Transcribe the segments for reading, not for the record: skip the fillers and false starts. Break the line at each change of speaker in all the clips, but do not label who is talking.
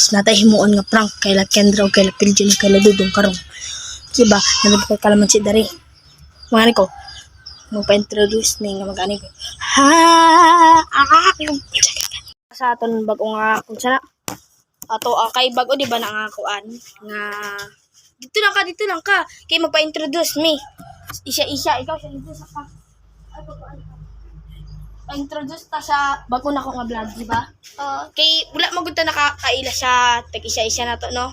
natay himuon nga prank kay la Kendra o kay la Pilgin o kay la Dudong karon. Diba? Nandito kay kalaman si Dari. Mga ko, magpa-introduce ni nga mag-ani ko. Sa aton bago nga kung sana ato kay bago di ba nangakuan nga dito lang ka kay magpa-introduce me. Isa ikaw siya introduce ka. Pa-introduce ta sa bago na ko nga vlog, di ba? Kay wala magud ta nakakaila sa tag isa-isa na to, no?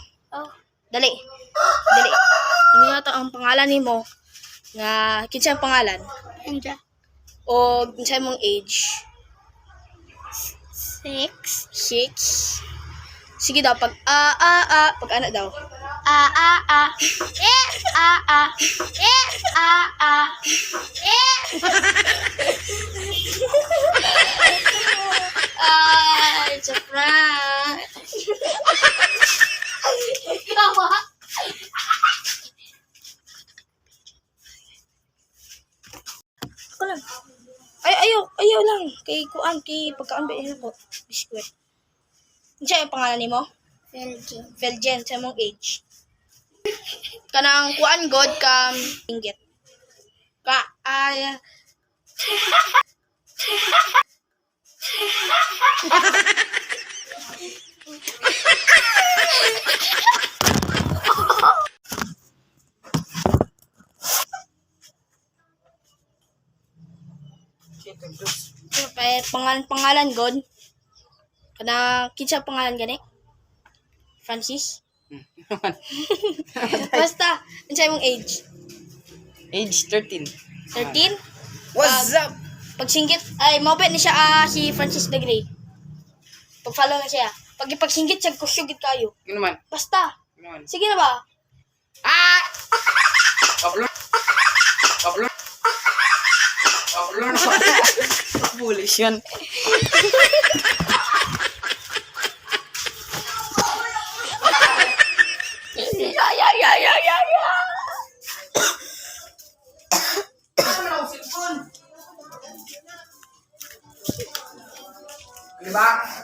Dali. Ini na to ang pangalan nimo nga kinsa ang pangalan?
Kendra.
O kinsa mong age?
6.
Sige daw pag pag ana daw. It's a prank. Ako lang. Ayaw lang. Kay kuan, kay pagkaambi ko. Biskwit. Siya yung pangalan ni mo? Velgen. Sa mong age. Kanang kuan god kam inggit. Pangalan god. Kana kinsa pangalan gani? Francis? Basta, unsay mong age?
Age 13.
13?
What's up?
Pag singgit, ay mabait ni siya si Francis the Grey. Pag-follow na siya. Pag ipagsinggit siya, kusyugit kayo.
Ano naman?
Basta.
Ano naman?
Sige na ba?
Upload. Bullish yan. Diba?